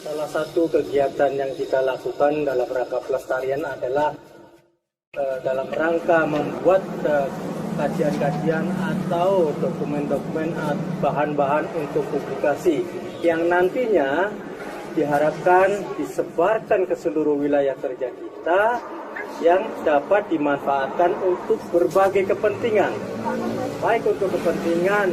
Salah satu kegiatan yang kita lakukan dalam rangka pelestarian adalah dalam rangka membuat kajian-kajian atau dokumen-dokumen bahan-bahan untuk publikasi yang nantinya diharapkan disebarkan ke seluruh wilayah kerja kita yang dapat dimanfaatkan untuk berbagai kepentingan, baik untuk kepentingan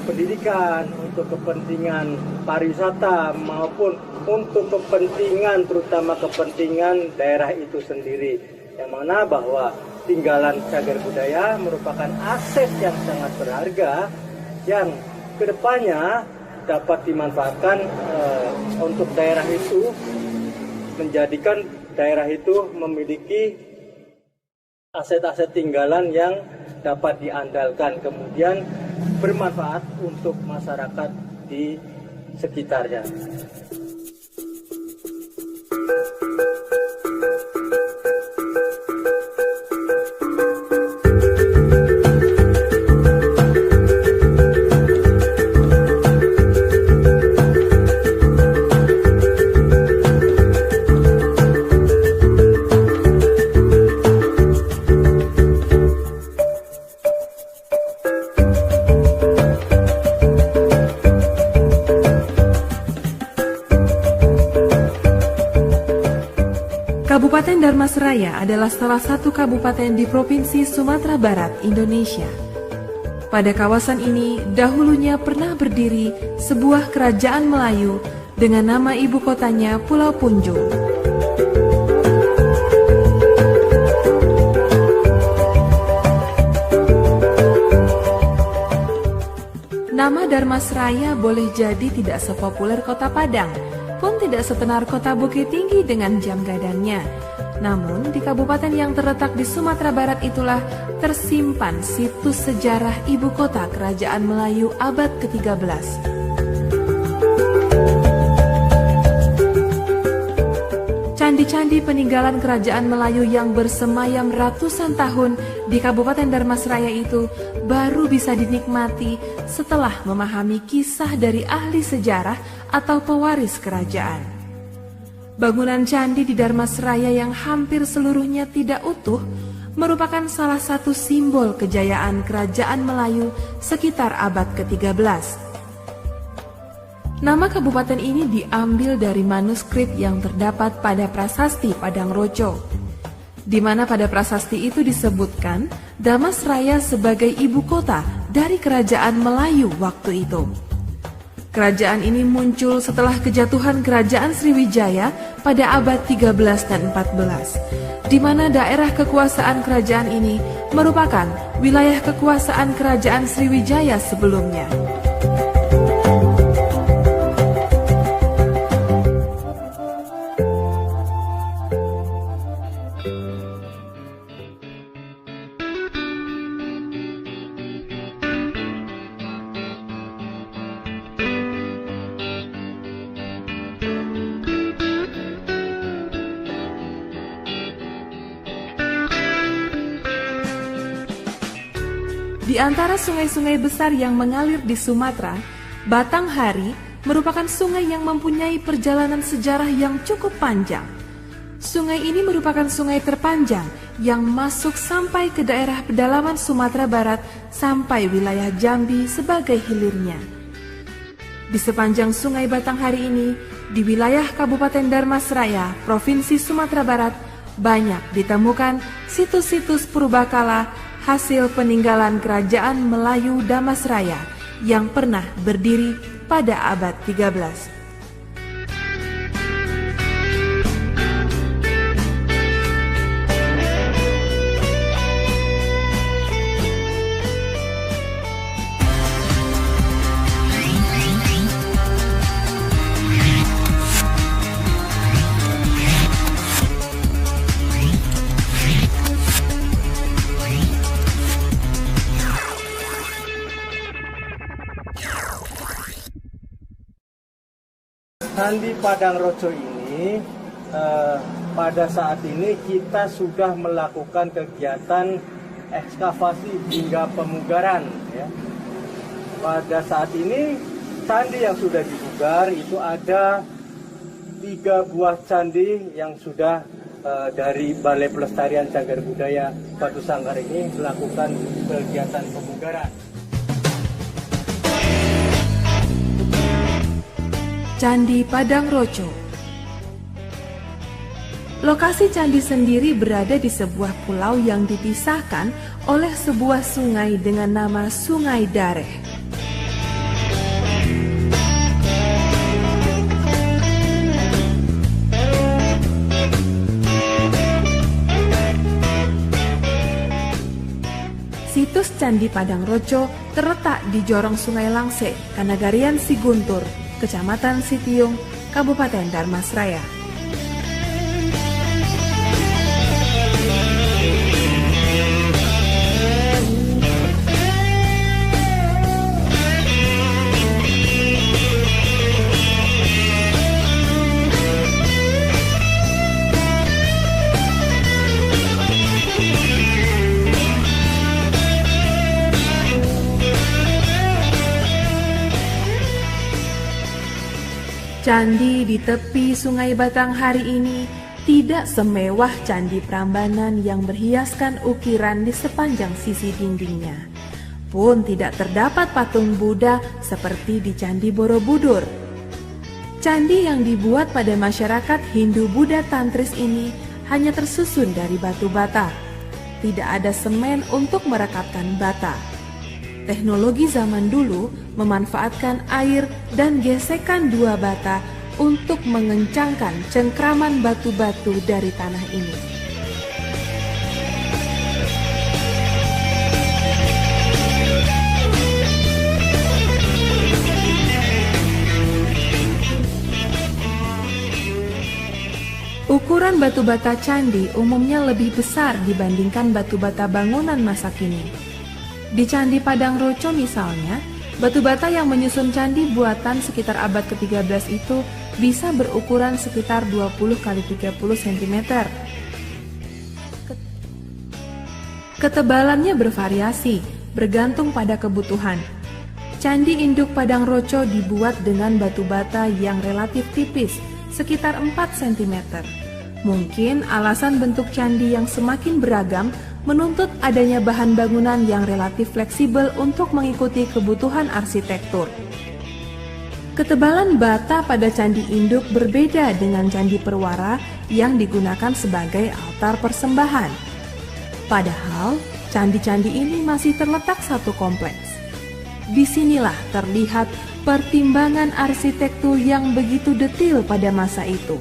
pendidikan, untuk kepentingan pariwisata maupun untuk kepentingan, terutama kepentingan daerah itu sendiri, yang mana bahwa tinggalan cagar budaya merupakan aset yang sangat berharga yang kedepannya dapat dimanfaatkan untuk daerah itu, menjadikan daerah itu memiliki aset-aset tinggalan yang dapat diandalkan, kemudian bermanfaat untuk masyarakat di sekitarnya. Kabupaten Dharmasraya adalah salah satu kabupaten di Provinsi Sumatera Barat, Indonesia. Pada kawasan ini dahulunya pernah berdiri sebuah kerajaan Melayu dengan nama ibu kotanya Pulau Punjung. Nama Dharmasraya boleh jadi tidak sepopuler kota Padang, pun tidak setenar kota Bukit Tinggi dengan jam gadangnya. Namun di kabupaten yang terletak di Sumatera Barat itulah tersimpan situs sejarah ibu kota kerajaan Melayu abad ke-13. Candi-candi peninggalan kerajaan Melayu yang bersemayam ratusan tahun di Kabupaten Dharmasraya itu baru bisa dinikmati setelah memahami kisah dari ahli sejarah atau pewaris kerajaan. Bangunan candi di Dharmasraya yang hampir seluruhnya tidak utuh merupakan salah satu simbol kejayaan kerajaan Melayu sekitar abad ke-13. Nama kabupaten ini diambil dari manuskrip yang terdapat pada prasasti Padang Roco, di mana pada prasasti itu disebutkan Dharmasraya sebagai ibu kota dari kerajaan Melayu waktu itu. Kerajaan ini muncul setelah kejatuhan kerajaan Sriwijaya pada abad 13 dan 14, di mana daerah kekuasaan kerajaan ini merupakan wilayah kekuasaan kerajaan Sriwijaya sebelumnya. Di antara sungai-sungai besar yang mengalir di Sumatera, Batanghari merupakan sungai yang mempunyai perjalanan sejarah yang cukup panjang. Sungai ini merupakan sungai terpanjang yang masuk sampai ke daerah pedalaman Sumatera Barat sampai wilayah Jambi sebagai hilirnya. Di sepanjang sungai Batanghari ini, di wilayah Kabupaten Dharmasraya, Provinsi Sumatera Barat, banyak ditemukan situs-situs purbakala hasil peninggalan kerajaan Melayu Damasraya yang pernah berdiri pada abad 13. Candi Padang Roco ini pada saat ini kita sudah melakukan kegiatan ekskavasi hingga pemugaran ya. Pada saat ini candi yang sudah dipugar itu ada 3 buah candi yang sudah dari Balai Pelestarian Cagar Budaya Batu Sanggar ini melakukan kegiatan pemugaran. Candi Padang Roco. Lokasi candi sendiri berada di sebuah pulau yang dipisahkan oleh sebuah sungai dengan nama Sungai Dareh. Situs Candi Padang Roco terletak di Jorong Sungai Langse, Kanagarian Siguntur, Kecamatan Sitiung, Kabupaten Dharmasraya. Candi di tepi Sungai Batanghari ini tidak semewah Candi Prambanan yang berhiaskan ukiran di sepanjang sisi dindingnya. Pun tidak terdapat patung Buddha seperti di Candi Borobudur. Candi yang dibuat pada masyarakat Hindu-Buddha Tantris ini hanya tersusun dari batu bata. Tidak ada semen untuk merekatkan bata. Teknologi zaman dulu memanfaatkan air dan gesekan 2 bata untuk mengencangkan cengkraman batu-batu dari tanah ini. Ukuran batu bata candi umumnya lebih besar dibandingkan batu bata bangunan masa kini. Di Candi Padang Roco misalnya, batu bata yang menyusun candi buatan sekitar abad ke-13 itu bisa berukuran sekitar 20 x 30 cm. Ketebalannya bervariasi, bergantung pada kebutuhan. Candi Induk Padang Roco dibuat dengan batu bata yang relatif tipis, sekitar 4 cm. Mungkin alasan bentuk candi yang semakin beragam menuntut adanya bahan bangunan yang relatif fleksibel untuk mengikuti kebutuhan arsitektur. Ketebalan bata pada Candi Induk berbeda dengan Candi Perwara yang digunakan sebagai altar persembahan. Padahal, candi-candi ini masih terletak satu kompleks. Disinilah terlihat pertimbangan arsitektur yang begitu detil pada masa itu.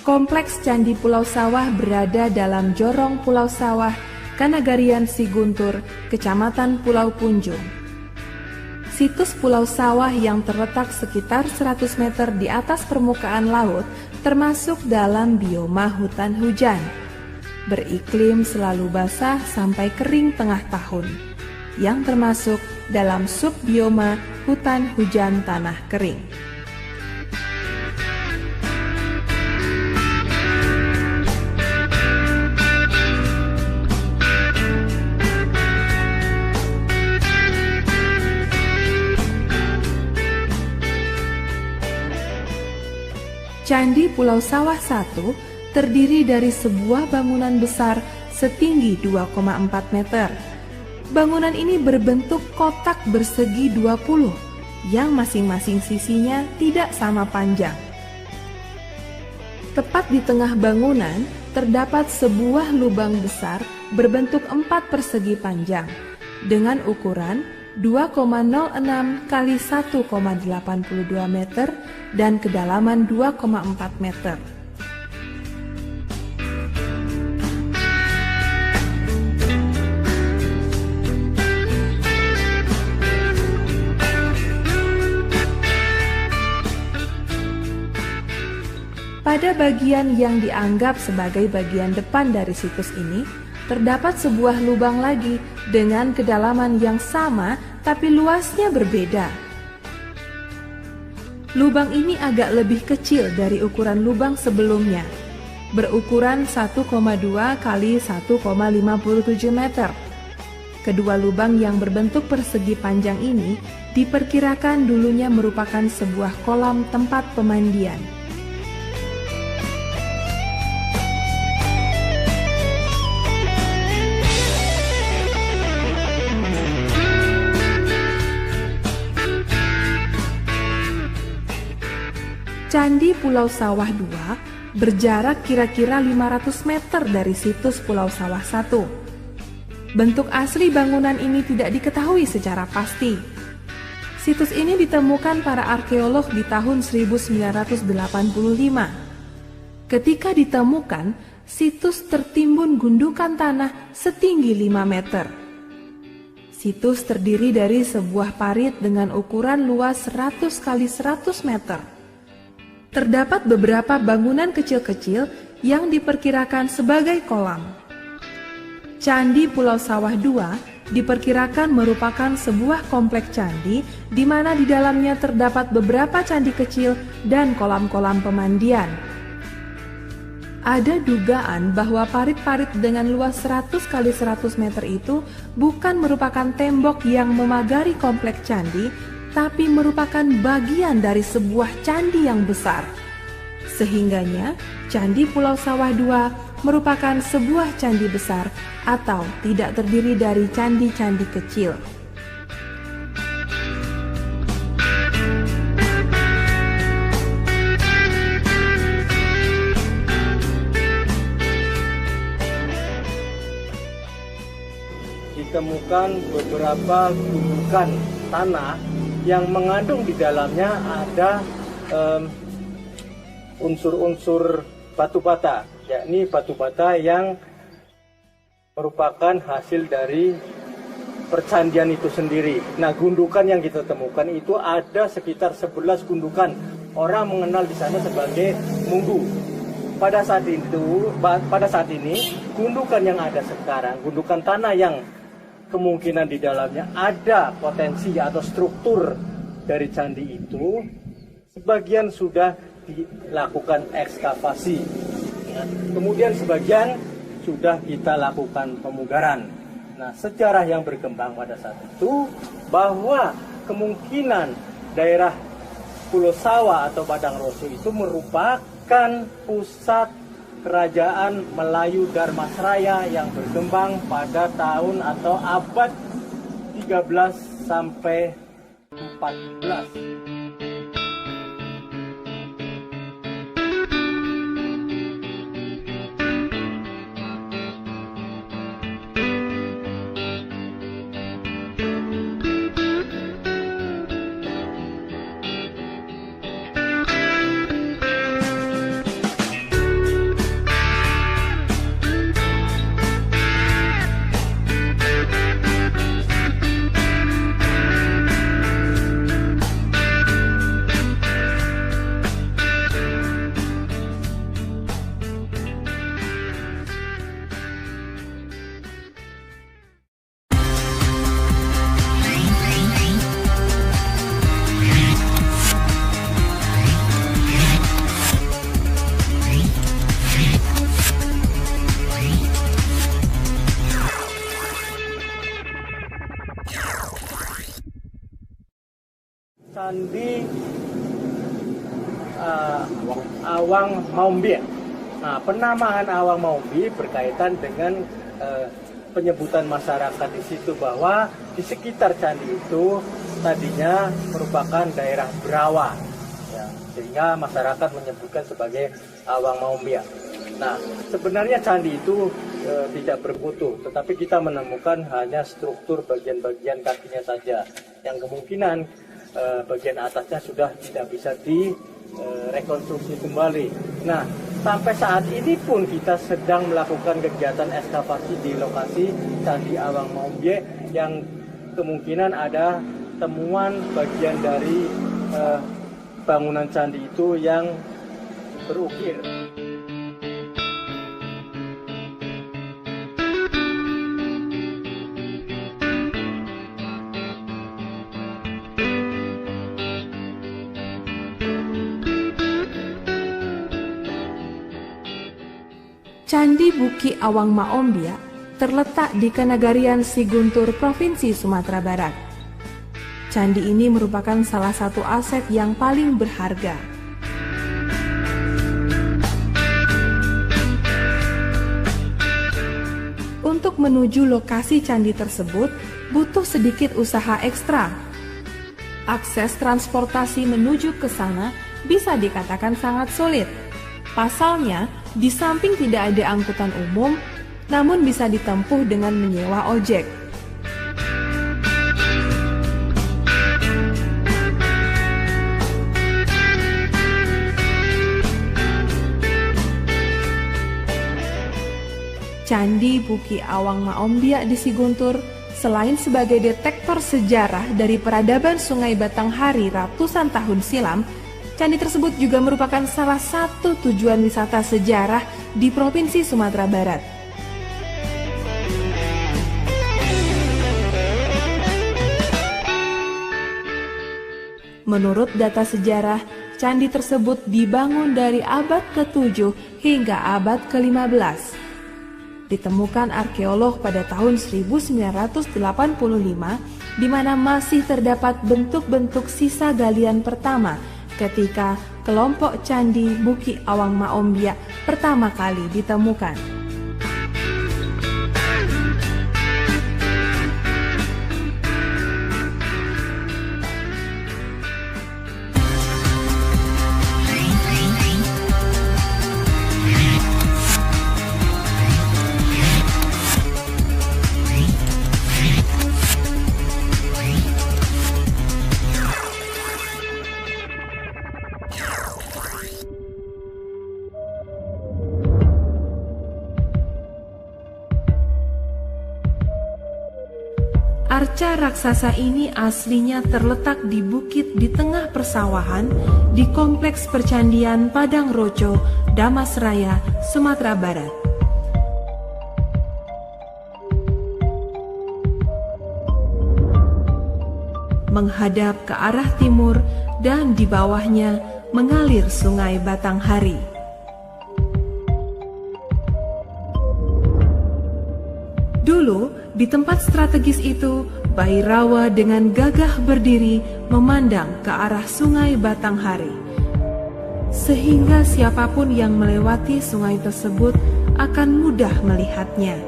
Kompleks Candi Pulau Sawah berada dalam Jorong Pulau Sawah, Kanagarian Siguntur, Kecamatan Pulau Punjung. situs Pulau Sawah yang terletak sekitar 100 meter di atas permukaan laut termasuk dalam bioma hutan hujan. Beriklim selalu basah sampai kering tengah tahun, yang termasuk dalam subbioma hutan hujan tanah kering. Candi Pulau Sawah 1 terdiri dari sebuah bangunan besar setinggi 2,4 meter. Bangunan ini berbentuk kotak bersegi 20 yang masing-masing sisinya tidak sama panjang. Tepat di tengah bangunan terdapat sebuah lubang besar berbentuk 4 persegi panjang dengan ukuran 2,06 kali 1,82 meter dan kedalaman 2,4 meter. Pada bagian yang dianggap sebagai bagian depan dari situs ini, terdapat sebuah lubang lagi dengan kedalaman yang sama tapi luasnya berbeda. Lubang ini agak lebih kecil dari ukuran lubang sebelumnya, berukuran 1,2 kali 1,57 meter. Kedua lubang yang berbentuk persegi panjang ini diperkirakan dulunya merupakan sebuah kolam tempat pemandian. Candi Pulau Sawah 2 berjarak kira-kira 500 meter dari situs Pulau Sawah 1. Bentuk asli bangunan ini tidak diketahui secara pasti. Situs ini ditemukan para arkeolog di tahun 1985. Ketika ditemukan, situs tertimbun gundukan tanah setinggi 5 meter. Situs terdiri dari sebuah parit dengan ukuran luas 100 kali 100 meter. Terdapat beberapa bangunan kecil-kecil yang diperkirakan sebagai kolam. Candi Pulau Sawah 2 diperkirakan merupakan sebuah komplek candi di mana di dalamnya terdapat beberapa candi kecil dan kolam-kolam pemandian. Ada dugaan bahwa parit-parit dengan luas 100 kali 100 meter itu bukan merupakan tembok yang memagari komplek candi, tapi merupakan bagian dari sebuah candi yang besar. Sehingganya, Candi Pulau Sawah 2 merupakan sebuah candi besar atau tidak terdiri dari candi-candi kecil. Ditemukan beberapa gundukan tanah yang mengandung di dalamnya ada unsur-unsur batu bata, yakni batu bata yang merupakan hasil dari percandian itu sendiri. Nah, gundukan yang kita temukan itu ada sekitar 11 gundukan. Orang mengenal di sana sebagai Munggu. Pada saat ini, gundukan yang ada sekarang, gundukan tanah yang kemungkinan di dalamnya ada potensi atau struktur dari candi itu, sebagian sudah dilakukan ekskavasi, ya. Kemudian sebagian sudah kita lakukan pemugaran. Nah, sejarah yang berkembang pada saat itu bahwa kemungkinan daerah Pulau Sawah atau Padang Roso itu merupakan pusat kerajaan Melayu Dharmasraya yang berkembang pada tahun atau abad 13 sampai 14. Candi Awang Maombi. Nah, penamaan Awang Maombi berkaitan dengan penyebutan masyarakat di situ bahwa di sekitar candi itu tadinya merupakan daerah berawa, ya, sehingga masyarakat menyebutkan sebagai Awang Maombi. Nah, sebenarnya candi itu tidak bermutu, tetapi kita menemukan hanya struktur bagian-bagian kakinya saja, yang kemungkinan bagian atasnya sudah tidak bisa direkonstruksi kembali. Nah, sampai saat ini pun kita sedang melakukan kegiatan ekskavasi di lokasi Candi Awang Maombi yang kemungkinan ada temuan bagian dari bangunan candi itu yang berukir. Candi Buki Awang Maombia terletak di Kenagarian Siguntur, Provinsi Sumatera Barat. Candi ini merupakan salah satu aset yang paling berharga. Untuk menuju lokasi candi tersebut, butuh sedikit usaha ekstra. Akses transportasi menuju ke sana bisa dikatakan sangat sulit. Pasalnya, di samping tidak ada angkutan umum, namun bisa ditempuh dengan menyewa ojek. Candi Buki Awang Maombia di Siguntur selain sebagai detektor sejarah dari peradaban Sungai Batanghari ratusan tahun silam, candi tersebut juga merupakan salah satu tujuan wisata sejarah di Provinsi Sumatera Barat. Menurut data sejarah, candi tersebut dibangun dari abad ke-7 hingga abad ke-15. Ditemukan arkeolog pada tahun 1985, di mana masih terdapat bentuk-bentuk sisa galian pertama ketika kelompok Candi Buki Awang Maombia pertama kali ditemukan. Arca raksasa ini aslinya terletak di bukit di tengah persawahan di Kompleks Percandian Padang Roco, Damas Raya, Sumatera Barat. Menghadap ke arah timur dan di bawahnya mengalir Sungai Batanghari. Dulu, di tempat strategis itu, Bhairawa dengan gagah berdiri memandang ke arah Sungai Batanghari. Sehingga siapapun yang melewati sungai tersebut akan mudah melihatnya.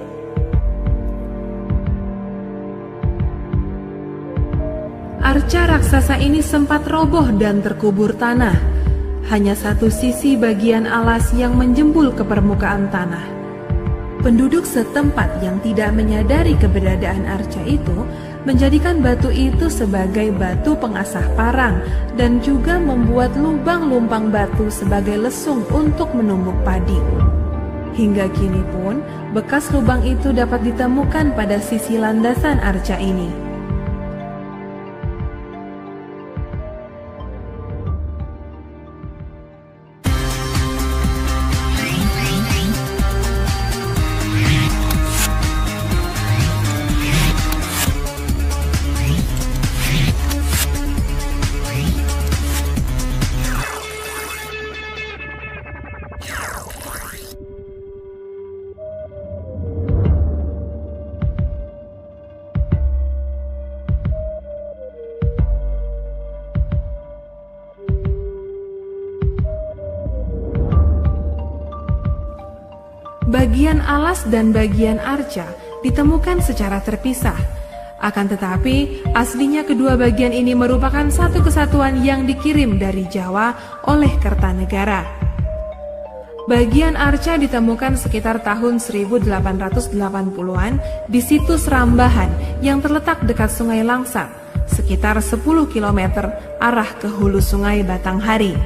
Arca raksasa ini sempat roboh dan terkubur tanah. Hanya satu sisi bagian alas yang menjembul ke permukaan tanah. Penduduk setempat yang tidak menyadari keberadaan arca itu menjadikan batu itu sebagai batu pengasah parang dan juga membuat lubang lumpang batu sebagai lesung untuk menumbuk padi. Hingga kini pun, bekas lubang itu dapat ditemukan pada sisi landasan arca ini. bagian alas dan bagian arca ditemukan secara terpisah. Akan tetapi, aslinya kedua bagian ini merupakan satu kesatuan yang dikirim dari Jawa oleh Kertanegara. Bagian arca ditemukan sekitar tahun 1880-an di situs Rambahan yang terletak dekat Sungai Langsat, sekitar 10 km arah ke hulu Sungai Batanghari.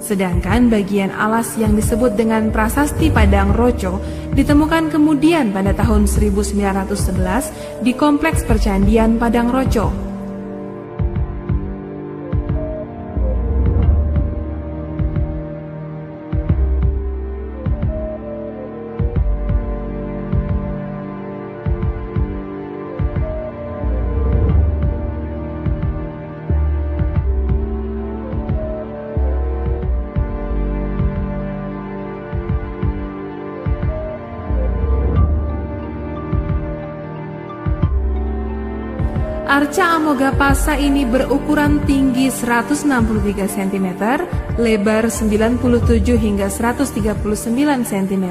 Sedangkan bagian alas yang disebut dengan Prasasti Padang Roco ditemukan kemudian pada tahun 1911 di Kompleks Percandian Padang Roco. Arca Amogapasa ini berukuran tinggi 163 cm, lebar 97 hingga 139 cm,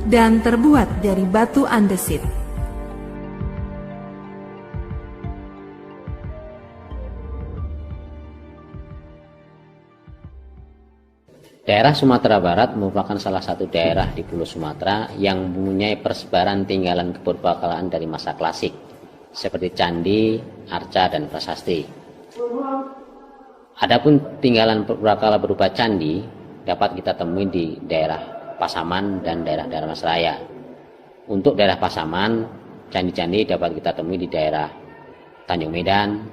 dan terbuat dari batu andesit. Daerah Sumatera Barat merupakan salah satu daerah di Pulau Sumatera yang mempunyai persebaran tinggalan kepurbakalaan dari masa klasik, seperti candi, arca, dan prasasti. Adapun tinggalan purbakala berupa candi dapat kita temui di daerah Pasaman dan daerah Masraya. Untuk daerah Pasaman, candi-candi dapat kita temui di daerah Tanjung Medan,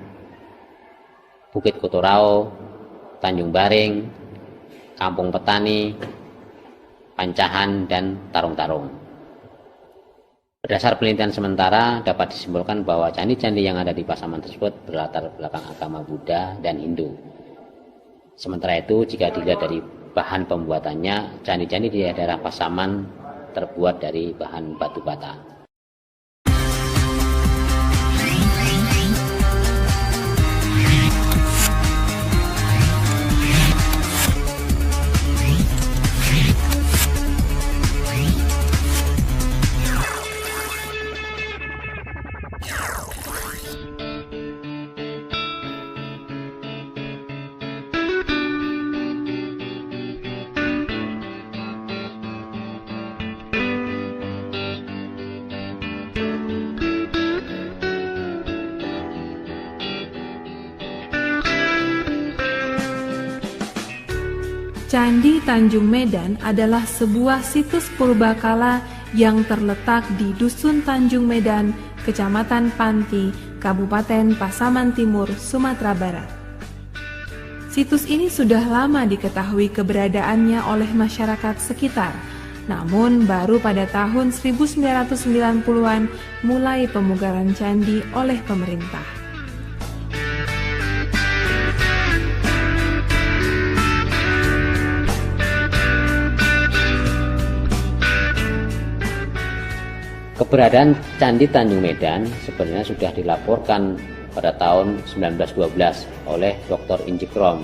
Bukit Kotorau, Tanjung Baring, Kampung Petani, Pancahan, dan Tarung-Tarung. Berdasar penelitian sementara dapat disimpulkan bahwa candi-candi yang ada di Pasaman tersebut berlatar belakang agama Buddha dan Hindu. Sementara itu, jika dilihat dari bahan pembuatannya, candi-candi di daerah Pasaman terbuat dari bahan batu bata. Candi Tanjung Medan adalah sebuah situs purbakala yang terletak di Dusun Tanjung Medan, Kecamatan Panti, Kabupaten Pasaman Timur, Sumatera Barat. Situs ini sudah lama diketahui keberadaannya oleh masyarakat sekitar, namun baru pada tahun 1990-an mulai pemugaran candi oleh pemerintah. Keberadaan Candi Tanjung Medan sebenarnya sudah dilaporkan pada tahun 1912 oleh Dr. Inji Krom,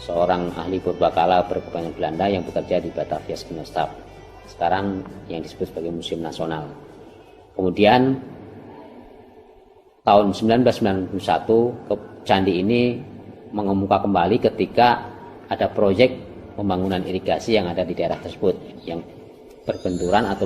seorang ahli purbakala berkebangsaan Belanda yang bekerja di Batavia Genootschap, sekarang yang disebut sebagai Museum Nasional. Kemudian tahun 1991 candi ini mengemuka kembali ketika ada proyek pembangunan irigasi yang ada di daerah tersebut yang berbenturan atau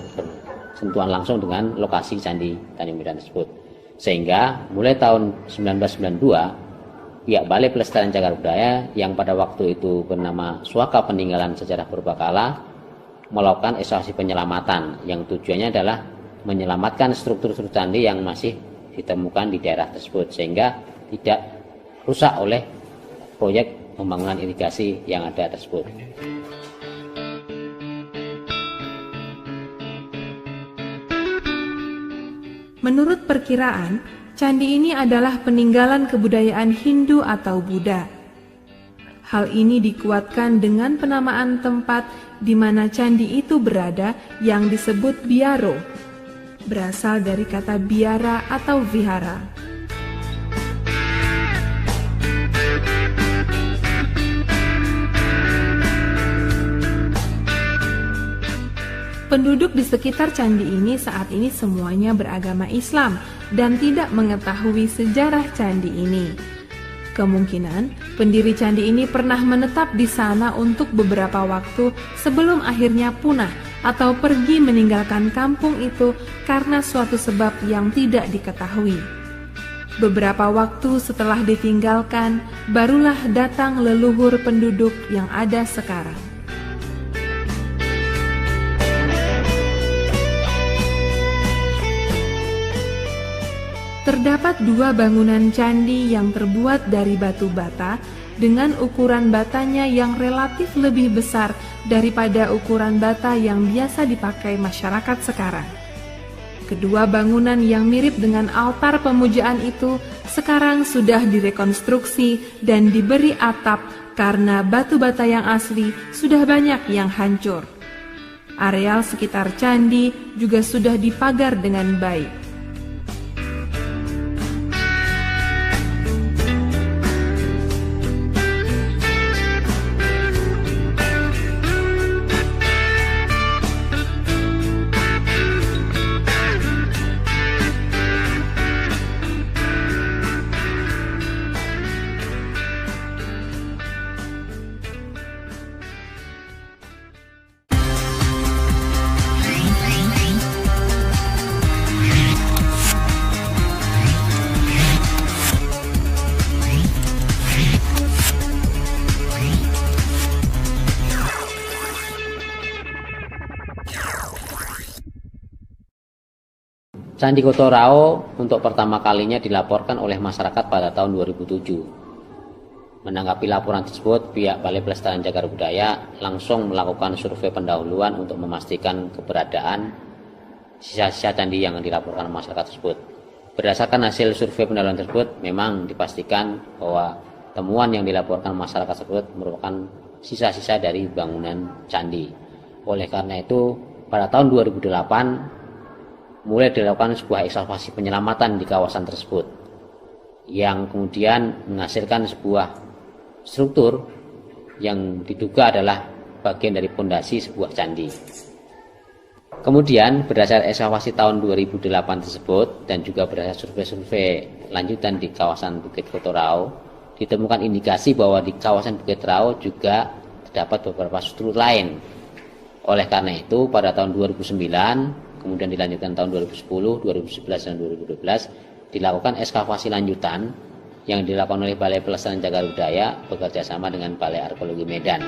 sentuhan langsung dengan lokasi Candi Tanjung Medan tersebut. Sehingga mulai tahun 1992 pihak Balai Pelestarian Cagar Budaya yang pada waktu itu bernama Suaka Peninggalan Sejarah Purbakala melakukan eksplorasi penyelamatan yang tujuannya adalah menyelamatkan struktur-struktur candi yang masih ditemukan di daerah tersebut sehingga tidak rusak oleh proyek pembangunan irigasi yang ada tersebut. Menurut perkiraan, candi ini adalah peninggalan kebudayaan Hindu atau Buddha. Hal ini dikuatkan dengan penamaan tempat di mana candi itu berada yang disebut biaro, berasal dari kata biara atau vihara. Penduduk di sekitar candi ini saat ini semuanya beragama Islam dan tidak mengetahui sejarah candi ini. Kemungkinan pendiri candi ini pernah menetap di sana untuk beberapa waktu sebelum akhirnya punah atau pergi meninggalkan kampung itu karena suatu sebab yang tidak diketahui. Beberapa waktu setelah ditinggalkan, barulah datang leluhur penduduk yang ada sekarang. Terdapat 2 bangunan candi yang terbuat dari batu bata dengan ukuran batanya yang relatif lebih besar daripada ukuran bata yang biasa dipakai masyarakat sekarang. Kedua bangunan yang mirip dengan altar pemujaan itu sekarang sudah direkonstruksi dan diberi atap karena batu bata yang asli sudah banyak yang hancur. Areal sekitar candi juga sudah dipagar dengan baik. Candi Kotorao untuk pertama kalinya dilaporkan oleh masyarakat pada tahun 2007. Menanggapi laporan tersebut, pihak Balai Pelestarian Cagar Budaya langsung melakukan survei pendahuluan untuk memastikan keberadaan sisa-sisa candi yang dilaporkan masyarakat tersebut. Berdasarkan hasil survei pendahuluan tersebut, memang dipastikan bahwa temuan yang dilaporkan masyarakat tersebut merupakan sisa-sisa dari bangunan candi. Oleh karena itu, pada tahun 2008 mulai dilakukan sebuah ekskavasi penyelamatan di kawasan tersebut yang kemudian menghasilkan sebuah struktur yang diduga adalah bagian dari pondasi sebuah candi. Kemudian berdasarkan ekskavasi tahun 2008 tersebut dan juga berdasarkan survei-survei lanjutan di kawasan Bukit Kotorao, ditemukan indikasi bahwa di kawasan Bukit Kotorao juga terdapat beberapa struktur lain. Oleh karena itu pada tahun 2009 kemudian dilanjutkan tahun 2010, 2011, dan 2012 dilakukan ekskavasi lanjutan yang dilakukan oleh Balai Pelestarian Cagar Budaya bekerja sama dengan Balai Arkeologi Medan.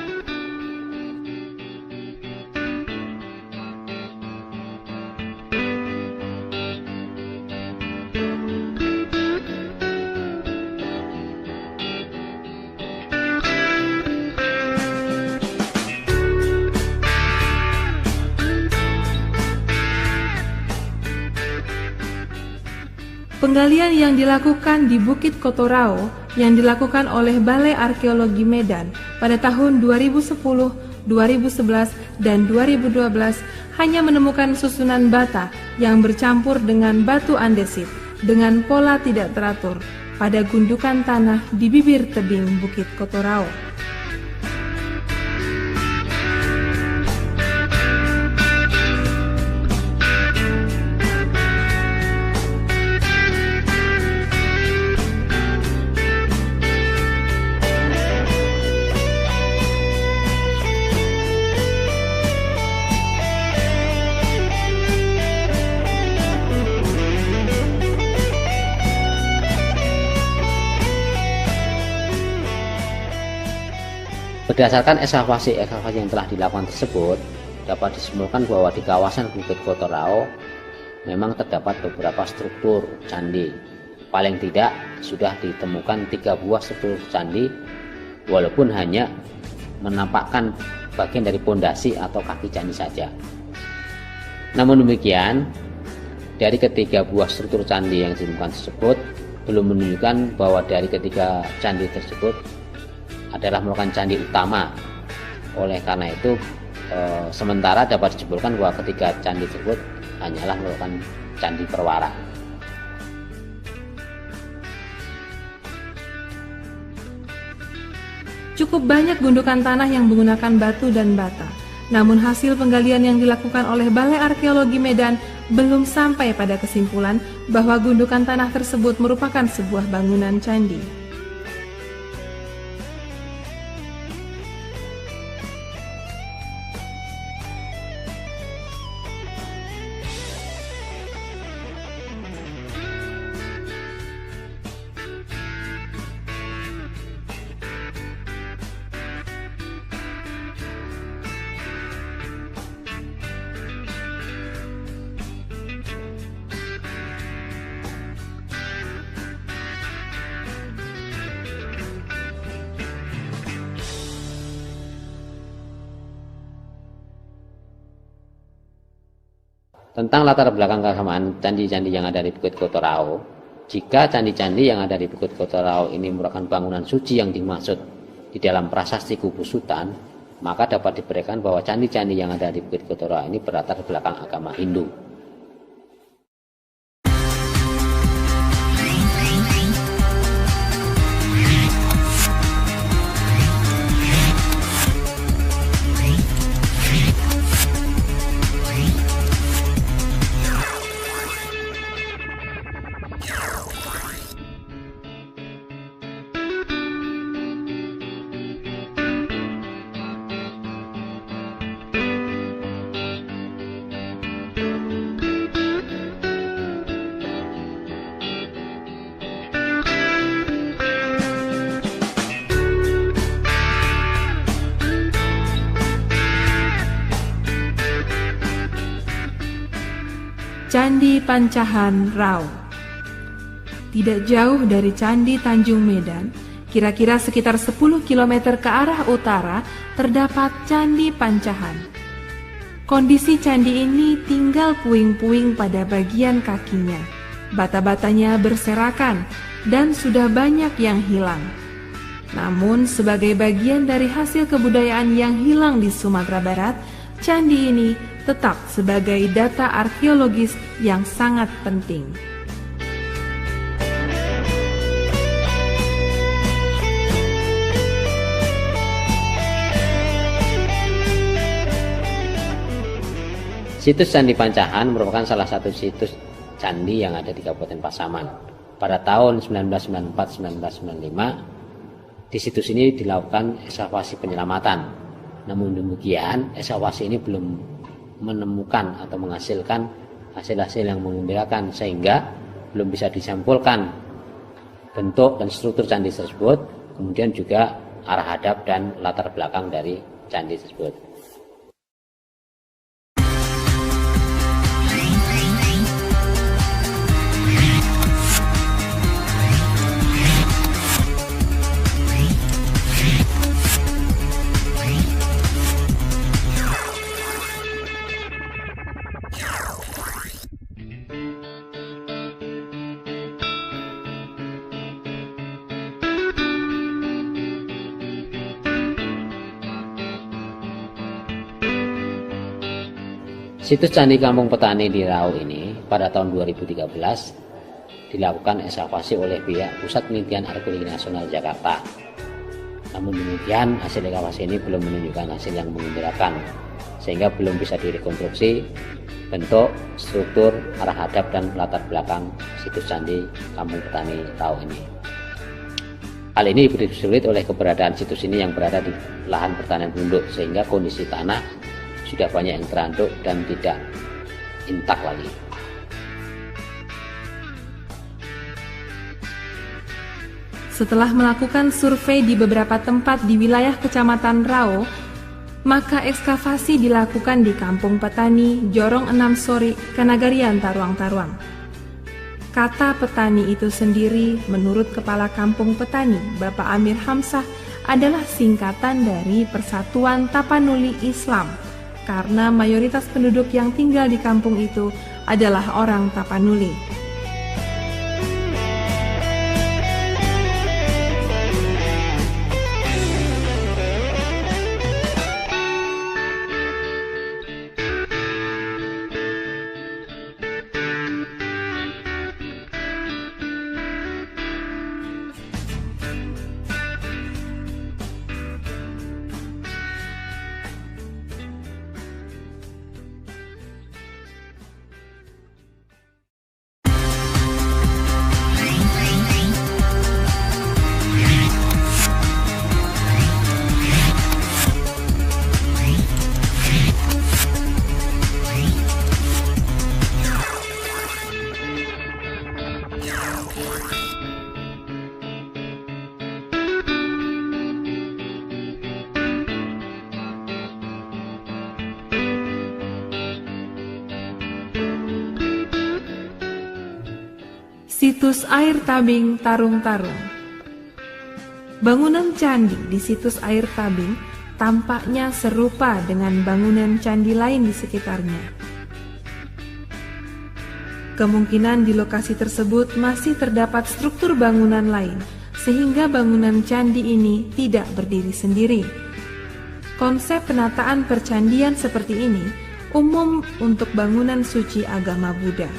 Penggalian yang dilakukan di Bukit Kotorao yang dilakukan oleh Balai Arkeologi Medan pada tahun 2010, 2011, dan 2012 hanya menemukan susunan bata yang bercampur dengan batu andesit dengan pola tidak teratur pada gundukan tanah di bibir tebing Bukit Kotorao. Berdasarkan ekskavasi yang telah dilakukan tersebut, dapat disimpulkan bahwa di kawasan Bukit Kotorao memang terdapat beberapa struktur candi. Paling tidak sudah ditemukan 3 buah struktur candi, walaupun hanya menampakkan bagian dari pondasi atau kaki candi saja. Namun demikian, dari ketiga buah struktur candi yang ditemukan tersebut belum menunjukkan bahwa dari ketiga candi tersebut adalah merupakan candi utama. Oleh karena itu sementara dapat disimpulkan bahwa ketiga candi tersebut hanyalah merupakan candi perwara. Cukup banyak gundukan tanah yang menggunakan batu dan bata Namun hasil penggalian yang dilakukan oleh Balai Arkeologi Medan belum sampai pada kesimpulan bahwa gundukan tanah tersebut merupakan sebuah bangunan candi. Tentang latar belakang kesamaan candi-candi yang ada di Bukit Kotorau, jika candi-candi yang ada di Bukit Kotorau ini merupakan bangunan suci yang dimaksud di dalam prasasti Kubu Sutan, maka dapat diberikan bahwa candi-candi yang ada di Bukit Kotorau ini berlatar belakang agama Hindu. Candi Pancahan Rau. Tidak jauh dari Candi Tanjung Medan, kira-kira sekitar 10 km ke arah utara, terdapat Candi Pancahan. Kondisi candi ini tinggal puing-puing pada bagian kakinya. Bata-batanya berserakan dan sudah banyak yang hilang. Namun sebagai bagian dari hasil kebudayaan yang hilang di Sumatera Barat, candi ini tetap sebagai data arkeologis yang sangat penting. Situs Candi Pancahan merupakan salah satu situs candi yang ada di Kabupaten Pasaman. Pada tahun 1994-1995, di situs ini dilakukan ekskavasi penyelamatan. Namun demikian, ekskavasi ini belum menemukan atau menghasilkan hasil-hasil yang mengembirakan, sehingga belum bisa disimpulkan bentuk dan struktur candi tersebut, kemudian juga arah hadap dan latar belakang dari candi tersebut. Situs Candi Kampung Petani di Rau ini pada tahun 2013 dilakukan ekskavasi oleh pihak Pusat Penelitian Arkeologi Nasional Jakarta. Namun demikian, hasil ekskavasi ini belum menunjukkan hasil yang mengembirakan, sehingga belum bisa direkonstruksi bentuk, struktur, arah hadap dan latar belakang situs Candi Kampung Petani Rau ini. Hal ini dipersulit oleh keberadaan situs ini yang berada di lahan pertanian tunduk, sehingga kondisi tanah sudah banyak yang teranduk dan tidak intak lagi. Setelah melakukan survei di beberapa tempat di wilayah Kecamatan Rau, maka ekskavasi dilakukan di Kampung Petani, Jorong 6 Sori, Kanagarian, Taruang-Taruang. Kata petani itu sendiri, menurut Kepala Kampung Petani, Bapak Amir Hamzah, adalah singkatan dari Persatuan Tapanuli Islam, karena mayoritas penduduk yang tinggal di kampung itu adalah orang Tapanuli. Situs air tabing Tarung-Tarung. Bangunan candi di situs air tabing tampaknya serupa dengan bangunan candi lain di sekitarnya. Kemungkinan di lokasi tersebut masih terdapat struktur bangunan lain, sehingga bangunan candi ini tidak berdiri sendiri. Konsep penataan percandian seperti ini umum untuk bangunan suci agama Buddha.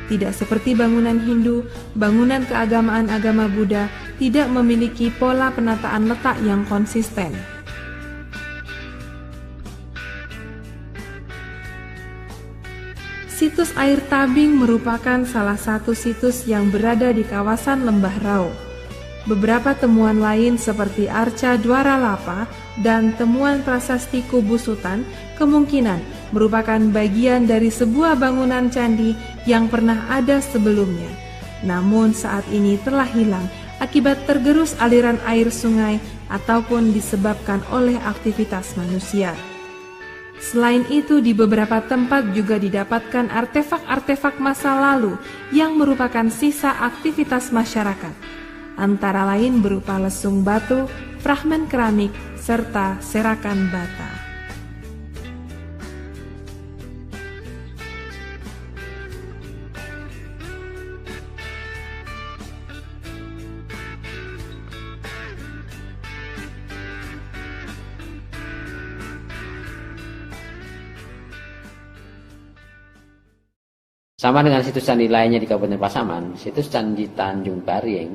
Tidak seperti bangunan Hindu, bangunan keagamaan agama Buddha tidak memiliki pola penataan letak yang konsisten. Situs air tabing merupakan salah satu situs yang berada di kawasan Lembah Rau. Beberapa temuan lain seperti arca Dwara Lapa dan temuan prasasti Kubu Sutan kemungkinan merupakan bagian dari sebuah bangunan candi yang pernah ada sebelumnya. Namun saat ini telah hilang akibat tergerus aliran air sungai ataupun disebabkan oleh aktivitas manusia. Selain itu, di beberapa tempat juga didapatkan artefak-artefak masa lalu yang merupakan sisa aktivitas masyarakat, antara lain berupa lesung batu, fragmen keramik, serta serakan bata. Sama dengan situs candi lainnya di Kabupaten Pasaman, situs Candi Tanjung Baring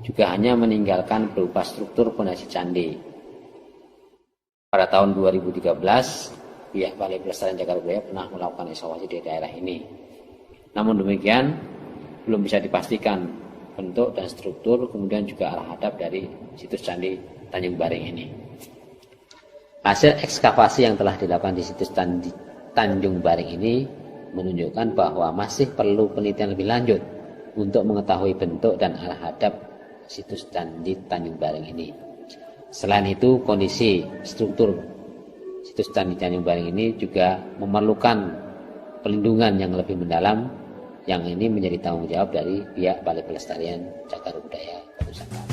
juga hanya meninggalkan berupa struktur fondasi candi. Pada tahun 2013, pihak Balai Pelestarian Cagar Budaya pernah melakukan ekskalasi di daerah ini. Namun demikian, belum bisa dipastikan bentuk dan struktur, kemudian juga arah hadap dari situs Candi Tanjung Baring ini. Hasil ekskavasi yang telah dilakukan di situs Candi Tanjung Baring ini menunjukkan bahwa masih perlu penelitian lebih lanjut untuk mengetahui bentuk dan arah hadap situs Candi Tanjung Baring ini. Selain itu, kondisi struktur situs Candi Tanjung Baring ini juga memerlukan pelindungan yang lebih mendalam, yang ini menjadi tanggung jawab dari pihak Balai Pelestarian Cagar Budaya Nusantara.